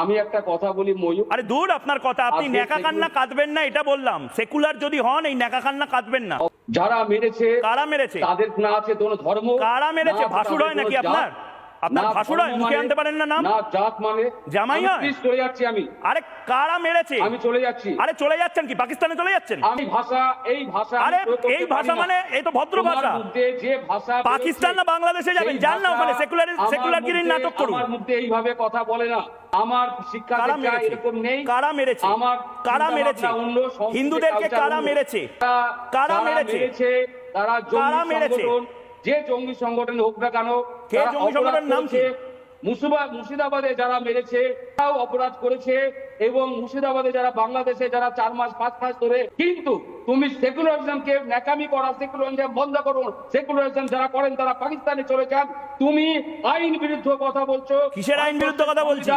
আমি একটা কথা বলি ময়ূর, আরে দূর আপনার কথা, আপনি নেকা কান্না কাঁদবেন না এটা বললাম। সেকুলার যদি হন এই নেকা কান্না কাঁদবেন না। যারা মেরেছে কারা মেরেছে? তাদের না আছে কোনো ধর্ম। কারা মেরেছে? ভাসুর হয় নাকি আপনার? আপনার ভাসুর হয়? মুখে আনতে পারেন না নাম? না জাত মানে জামাই হয়? প্লিজ চলে যাচ্ছি আমি। আরে কারা মেরেছে? আমি চলে যাচ্ছি। আরে চলে যাচ্ছেন কি? পাকিস্তানে চলে যাচ্ছেন? আমি ভাষা এই ভাষা আরে এই ভাষা মানে এই তো ভদ্র ভাষা। যে ভাষা পাকিস্তান না বাংলাদেশে যাবেন, যান না ওখানে সেকুলারগিরির নাটক করুন। আমার মধ্যে এইভাবে কথা বলে না। আমার শিক্ষা দীক্ষা এরকম নেই। কারা মেরেছে? আমার কারা মেরেছে? হিন্দুদেরকে কারা মেরেছে? কারা মেরেছে? তারা জঙ্গি সংগঠন, যে জঙ্গি সংগঠন হোক না কেন, কে জঙ্গি সংগঠনের নাম কি? মুর্শিদাবাদে যারা মেরেছে তারাও অপরাধ করেছে, এবং মুর্শিদাবাদে যারা বাংলাদেশে যারা 4 মাস 5 মাস ধরে। কিন্তু তুমি সেকুলারিজমকে ন্যাকামি করা, সেকুলারিজম বন্ধ করুন। সেকুলারিজম যারা করেন তারা পাকিস্তানে চলে যান। তুমি আইন বিরুদ্ধে কথা বলছো। কিসের আইন বিরুদ্ধে কথা বলছি?